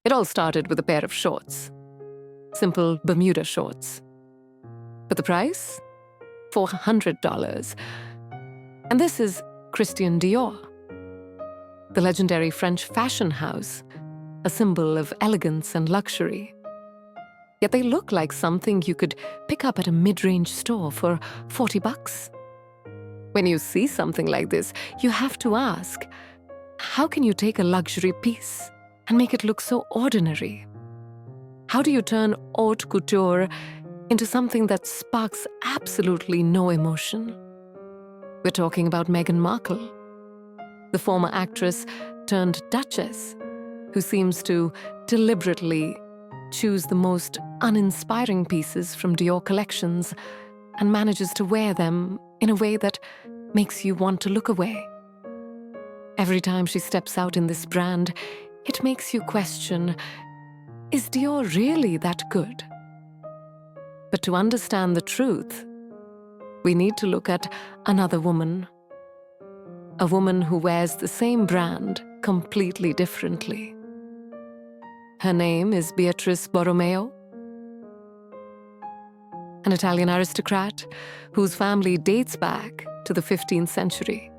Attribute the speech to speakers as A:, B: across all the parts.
A: It all started with a pair of shorts. Simple Bermuda shorts. But the price? $400. And this is Christian Dior, the legendary French fashion house, a symbol of elegance and luxury. Yet they look like something you could pick up at a mid-range store for $40. When you see something like this, you have to ask, how can you take a luxury piece and make it look so ordinary? How do you turn haute couture into something that sparks absolutely no emotion? We're talking about Meghan Markle, the former actress turned Duchess, who seems to deliberately choose the most uninspiring pieces from Dior collections and manages to wear them in a way that makes you want to look away. Every time she steps out in this brand, it makes you question, is Dior really that good? But to understand the truth, we need to look at another woman. A woman who wears the same brand completely differently. Her name is Beatrice Borromeo, an Italian aristocrat whose family dates back to the 15th century.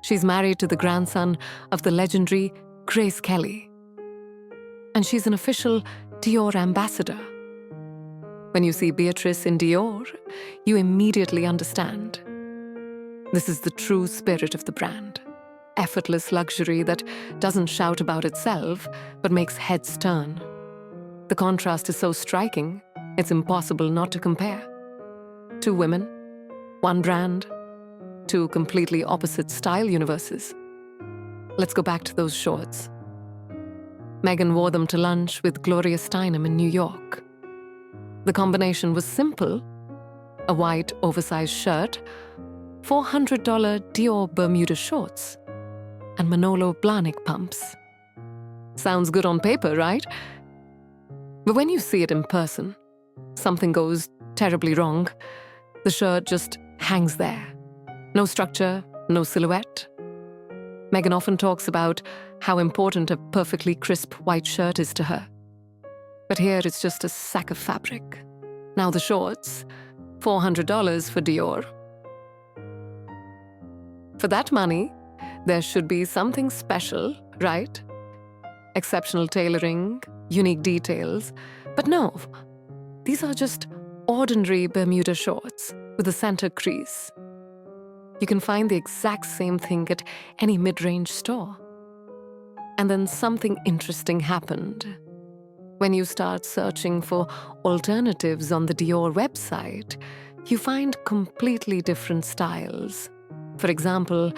A: She's married to the grandson of the legendary Grace Kelly, and she's an official Dior ambassador. When you see Beatrice in Dior, you immediately understand. This is the true spirit of the brand. Effortless luxury that doesn't shout about itself, but makes heads turn. The contrast is so striking, it's impossible not to compare. Two women, one brand, two completely opposite style universes. Let's go back to those shorts. Meghan wore them to lunch with Gloria Steinem in New York. The combination was simple: a white oversized shirt, $400 Dior Bermuda shorts, and Manolo Blahnik pumps. Sounds good on paper, right? But when you see it in person, something goes terribly wrong. The shirt just hangs there. No structure, no silhouette. Meghan often talks about how important a perfectly crisp white shirt is to her. But here it's just a sack of fabric. Now the shorts, $400 for Dior. For that money, there should be something special, right? Exceptional tailoring, unique details. But no, these are just ordinary Bermuda shorts with a center crease. You can find the exact same thing at any mid-range store. And then something interesting happened. When you start searching for alternatives on the Dior website, you find completely different styles. For example,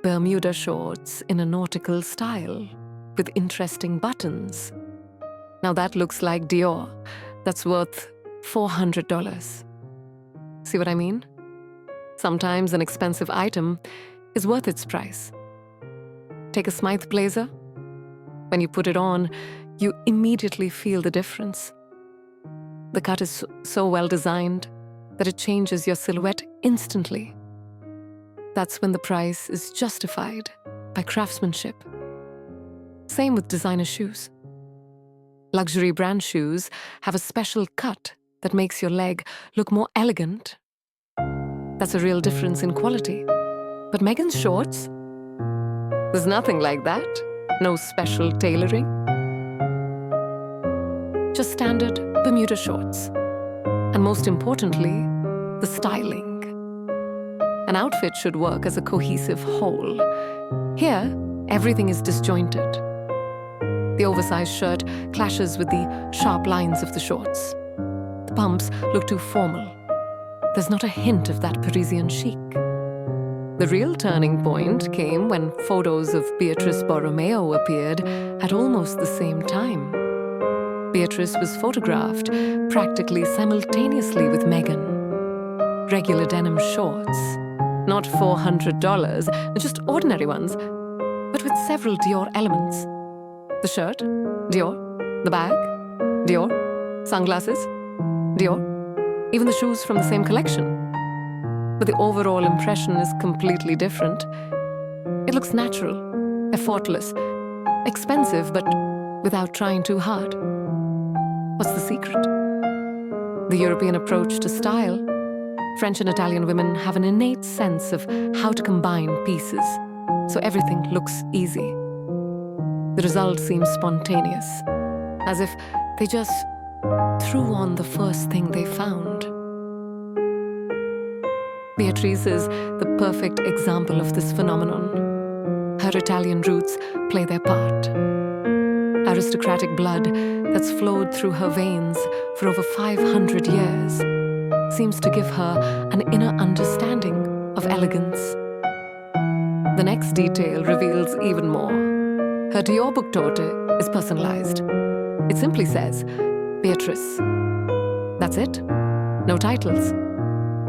A: Bermuda shorts in a nautical style with interesting buttons. Now that looks like Dior. That's worth $400. See what I mean? Sometimes an expensive item is worth its price. Take a Smythe blazer. When you put it on, you immediately feel the difference. The cut is so well designed that it changes your silhouette instantly. That's when the price is justified by craftsmanship. Same with designer shoes. Luxury brand shoes have a special cut that makes your leg look more elegant. That's a real difference in quality. But Meghan's shorts? There's nothing like that. No special tailoring. Just standard Bermuda shorts. And most importantly, the styling. An outfit should work as a cohesive whole. Here, everything is disjointed. The oversized shirt clashes with the sharp lines of the shorts. The pumps look too formal. There's not a hint of that Parisian chic. The real turning point came when photos of Beatrice Borromeo appeared at almost the same time. Beatrice was photographed practically simultaneously with Meghan. Regular denim shorts, not $400, just ordinary ones, but with several Dior elements. The shirt, Dior. The bag, Dior. Sunglasses, Dior. Even the shoes from the same collection. But the overall impression is completely different. It looks natural, effortless, expensive, but without trying too hard. What's the secret? The European approach to style. French and Italian women have an innate sense of how to combine pieces, so everything looks easy. The result seems spontaneous, as if they just threw on the first thing they found. Beatrice is the perfect example of this phenomenon. Her Italian roots play their part. Aristocratic blood that's flowed through her veins for over 500 years seems to give her an inner understanding of elegance. The next detail reveals even more. Her Dior book torte is personalized. It simply says, Beatrice. That's it. No titles.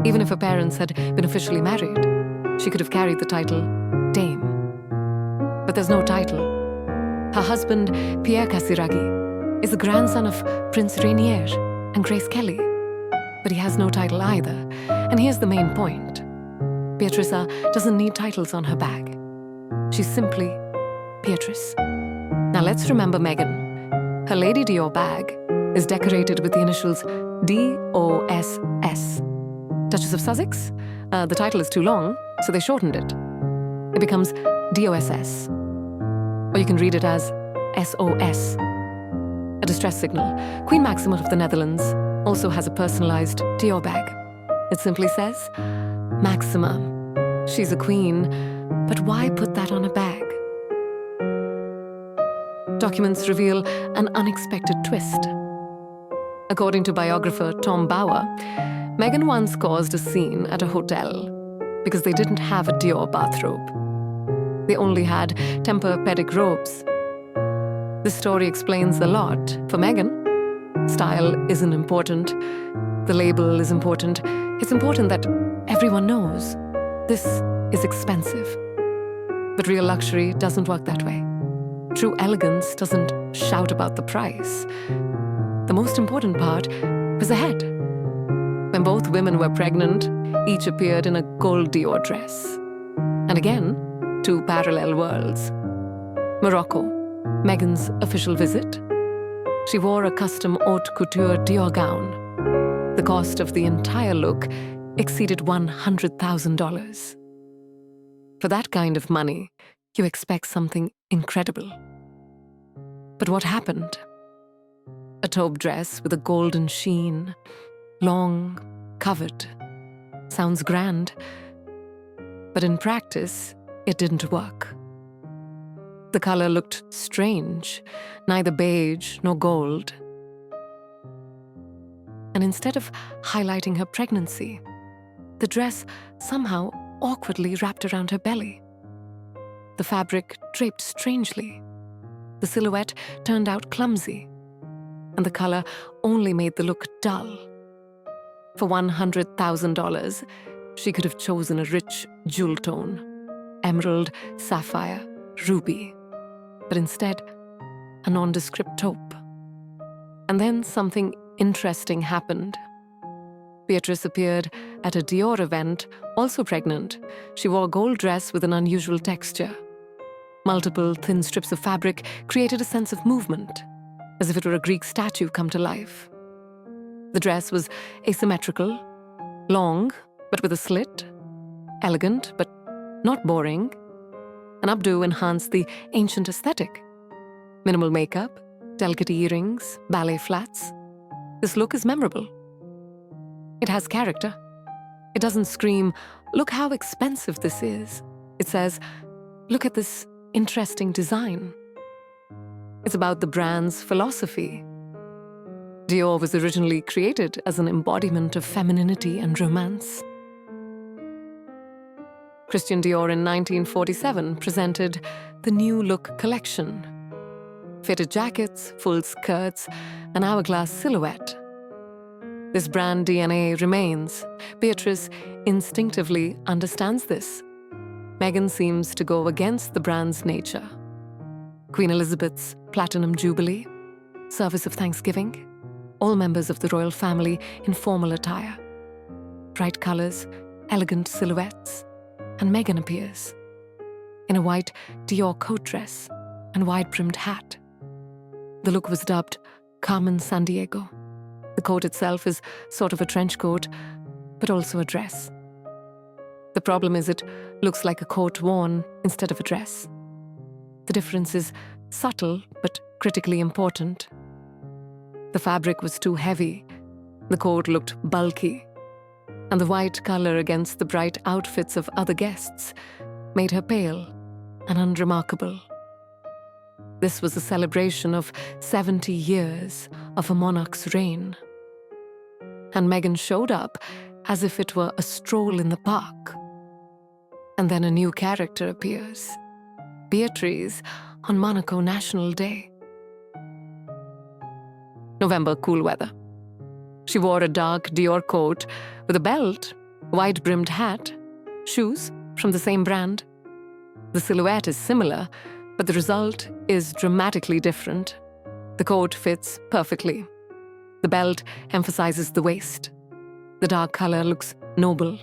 A: Even if her parents had been officially married, she could have carried the title Dame. But there's no title. Her husband, Pierre Casiraghi, is the grandson of Prince Rainier and Grace Kelly. But he has no title either. And here's the main point. Beatrice doesn't need titles on her bag. She's simply Beatrice. Now let's remember Meghan. Her Lady Dior bag is decorated with the initials DOSS. Duchess of Sussex? The title is too long, so they shortened it. It becomes DOSS. Or you can read it as SOS. A distress signal. Queen Maxima of the Netherlands also has a personalized Dior bag. It simply says, Maxima. She's a queen, but why put that on a bag? Documents reveal an unexpected twist. According to biographer Tom Bauer, Meghan once caused a scene at a hotel because they didn't have a Dior bathrobe. They only had Tempur-Pedic robes. This story explains a lot. For Meghan, style isn't important. The label is important. It's important that everyone knows this is expensive. But real luxury doesn't work that way. True elegance doesn't shout about the price. The most important part was ahead. When both women were pregnant, each appeared in a gold Dior dress. And again, two parallel worlds. Morocco, Meghan's official visit. She wore a custom haute couture Dior gown. The cost of the entire look exceeded $100,000. For that kind of money, you expect something incredible. But what happened? A taupe dress with a golden sheen, long, covered. Sounds grand, but in practice, it didn't work. The color looked strange, neither beige nor gold. And instead of highlighting her pregnancy, the dress somehow awkwardly wrapped around her belly. The fabric draped strangely. The silhouette turned out clumsy, and the color only made the look dull. For $100,000, she could have chosen a rich jewel tone, emerald, sapphire, ruby, but instead, a nondescript taupe. And then something interesting happened. Beatrice appeared at a Dior event, also pregnant. She wore a gold dress with an unusual texture. Multiple thin strips of fabric created a sense of movement, as if it were a Greek statue come to life. The dress was asymmetrical, long, but with a slit, elegant, but not boring. An updo enhanced the ancient aesthetic. Minimal makeup, delicate earrings, ballet flats. This look is memorable. It has character. It doesn't scream, look how expensive this is. It says, look at this interesting design. It's about the brand's philosophy. Dior was originally created as an embodiment of femininity and romance. Christian Dior in 1947 presented the New Look collection. Fitted jackets, full skirts, an hourglass silhouette. This brand DNA remains. Beatrice instinctively understands this. Meghan seems to go against the brand's nature. Queen Elizabeth's Platinum Jubilee, service of Thanksgiving, all members of the royal family in formal attire. Bright colors, elegant silhouettes, and Meghan appears in a white Dior coat dress and wide-brimmed hat. the look was dubbed Carmen Sandiego. The coat itself is sort of a trench coat, but also a dress. The problem is it looks like a coat worn instead of a dress. The difference is subtle but critically important. The fabric was too heavy, the coat looked bulky, and the white color against the bright outfits of other guests made her pale and unremarkable. This was a celebration of 70 years of a monarch's reign. And Meghan showed up as if it were a stroll in the park. And then a new character appears, Beatrice on Monaco National Day. November, cool weather. She wore a dark Dior coat with a belt, wide-brimmed hat, shoes from the same brand. The silhouette is similar, but the result is dramatically different. The coat fits perfectly. The belt emphasizes the waist. The dark color looks noble.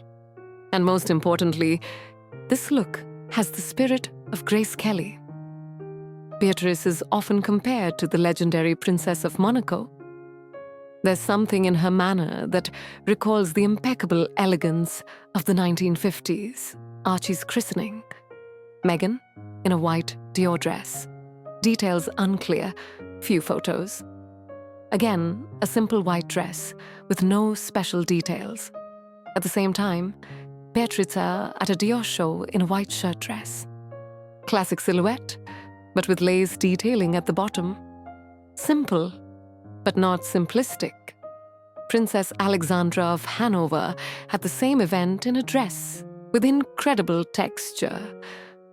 A: And most importantly, this look has the spirit of Grace Kelly. Beatrice is often compared to the legendary Princess of Monaco. There's something in her manner that recalls the impeccable elegance of the 1950s, Archie's christening. Meghan in a white Dior dress. Details unclear, few photos. Again, a simple white dress with no special details. At the same time, Beatrice at a Dior show in a white shirt dress. Classic silhouette, but with lace detailing at the bottom. Simple, but not simplistic. Princess Alexandra of Hanover had the same event in a dress with incredible texture,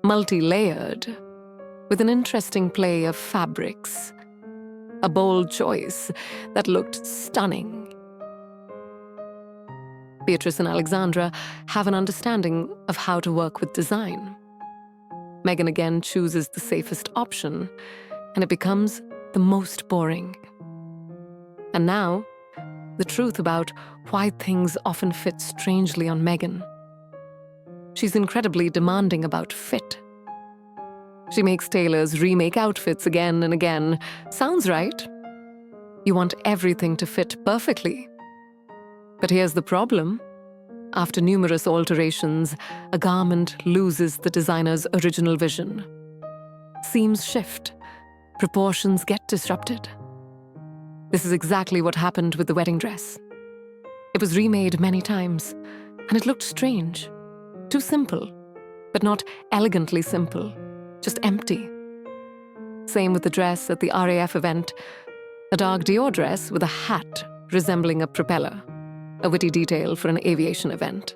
A: multi-layered, with an interesting play of fabrics. A bold choice that looked stunning. Beatrice and Alexandra have an understanding of how to work with design. Meghan again chooses the safest option, and it becomes the most boring. And now, the truth about why things often fit strangely on Meghan. She's incredibly demanding about fit. She makes tailors remake outfits again and again. Sounds right. You want everything to fit perfectly. But here's the problem. After numerous alterations, a garment loses the designer's original vision. Seams shift. Proportions get disrupted. This is exactly what happened with the wedding dress. It was remade many times, and it looked strange. Too simple, but not elegantly simple, just empty. Same with the dress at the RAF event, a dark Dior dress with a hat resembling a propeller, a witty detail for an aviation event.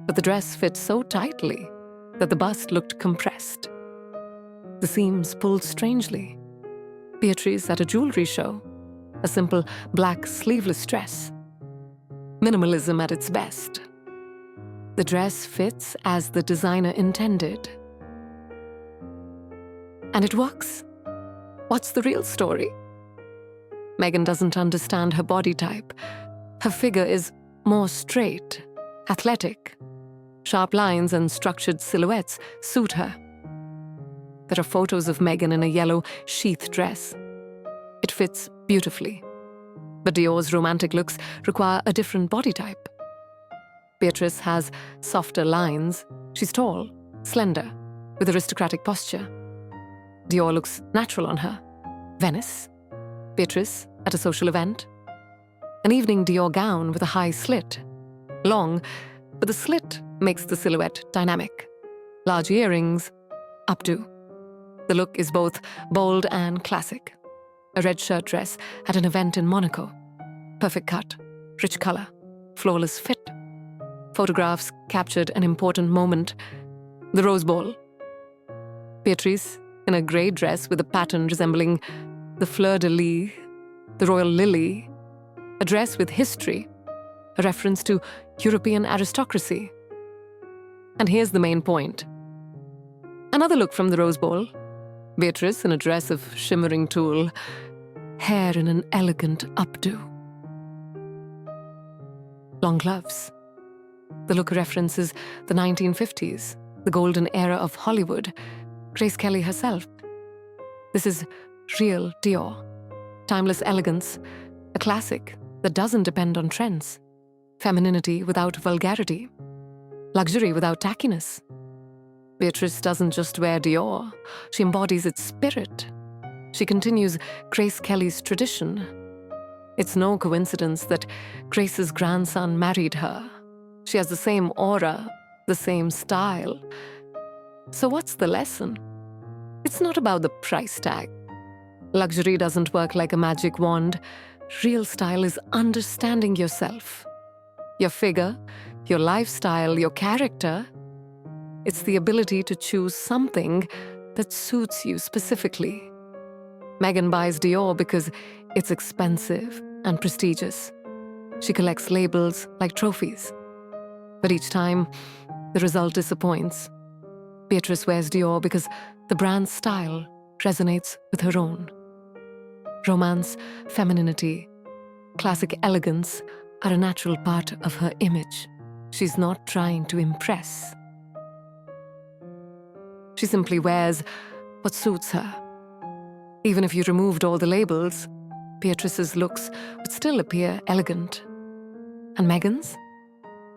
A: But the dress fit so tightly that the bust looked compressed. The seams pulled strangely. Beatrice at a jewelry show, a simple black sleeveless dress. Minimalism at its best. The dress fits as the designer intended. And it works. What's the real story? Meghan doesn't understand her body type. Her figure is more straight, athletic. Sharp lines and structured silhouettes suit her. There are photos of Meghan in a yellow sheath dress. It fits beautifully. But Dior's romantic looks require a different body type. Beatrice has softer lines. She's tall, slender, with aristocratic posture. Dior looks natural on her. Venice. Beatrice at a social event. An evening Dior gown with a high slit. Long, but the slit makes the silhouette dynamic. Large earrings, updo. The look is both bold and classic. A red shirt dress at an event in Monaco. Perfect cut, rich color, flawless fit. Photographs captured an important moment. The Rose Bowl. Beatrice in a grey dress with a pattern resembling the fleur-de-lis, the royal lily. A dress with history, a reference to European aristocracy. And here's the main point. Another look from the Rose Bowl. Beatrice in a dress of shimmering tulle, hair in an elegant updo. Long gloves. The look references the 1950s, the golden era of Hollywood, Grace Kelly herself. This is real Dior. Timeless elegance, a classic that doesn't depend on trends. Femininity without vulgarity. Luxury without tackiness. Beatrice doesn't just wear Dior, she embodies its spirit. She continues Grace Kelly's tradition. It's no coincidence that Grace's grandson married her. She has the same aura, the same style. So what's the lesson? It's not about the price tag. Luxury doesn't work like a magic wand. Real style is understanding yourself, your figure, your lifestyle, your character. It's the ability to choose something that suits you specifically. Meghan buys Dior because it's expensive and prestigious. She collects labels like trophies. But each time, the result disappoints. Beatrice wears Dior because the brand's style resonates with her own. Romance, femininity, classic elegance are a natural part of her image. She's not trying to impress. She simply wears what suits her. Even if you removed all the labels, Beatrice's looks would still appear elegant. And Meghan's?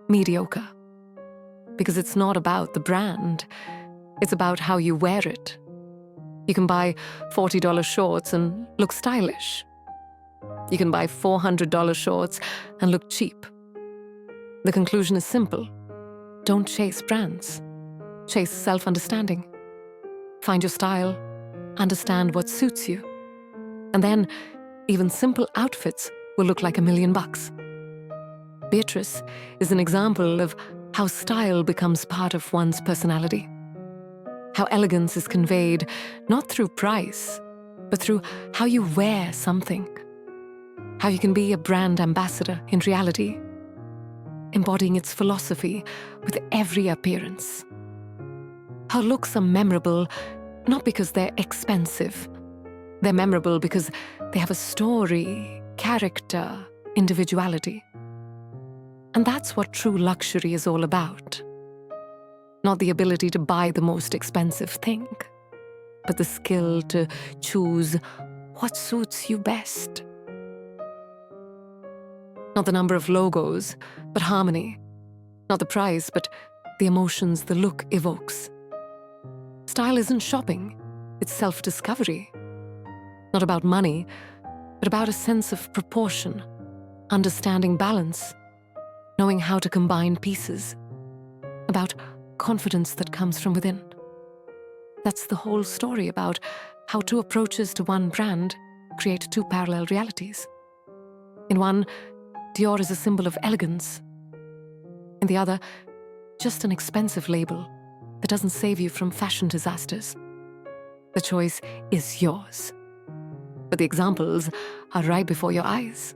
A: Mediocre. Because it's not about the brand, it's about how you wear it. You can buy $40 shorts and look stylish. You can buy $400 shorts and look cheap. The conclusion is simple. Don't chase brands. Chase self-understanding. Find your style, understand what suits you. And then, even simple outfits will look like $1 million. Beatrice is an example of how style becomes part of one's personality. How elegance is conveyed not through price, but through how you wear something. How you can be a brand ambassador in reality, embodying its philosophy with every appearance. How looks are memorable not because they're expensive. They're memorable because they have a story, character, individuality. And that's what true luxury is all about. Not the ability to buy the most expensive thing, but the skill to choose what suits you best. Not the number of logos, but harmony. Not the price, but the emotions the look evokes. Style isn't shopping, it's self-discovery. Not about money, but about a sense of proportion, understanding balance, knowing how to combine pieces, about confidence that comes from within. That's the whole story about how two approaches to one brand create two parallel realities. In one, Dior is a symbol of elegance. In the other, just an expensive label that doesn't save you from fashion disasters. The choice is yours. But the examples are right before your eyes.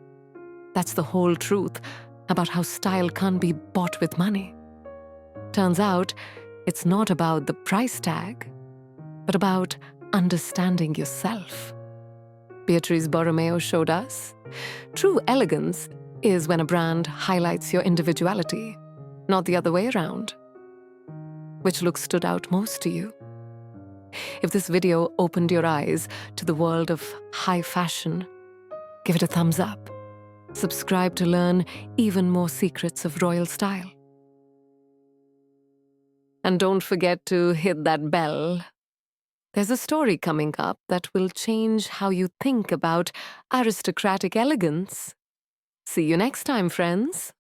A: That's the whole truth about how style can't be bought with money. Turns out, it's not about the price tag, but about understanding yourself. Beatrice Borromeo showed us. True elegance is when a brand highlights your individuality, not the other way around. Which look stood out most to you? If this video opened your eyes to the world of high fashion, give it a thumbs up. Subscribe to learn even more secrets of royal style. And don't forget to hit that bell. There's a story coming up that will change how you think about aristocratic elegance. See you next time, friends.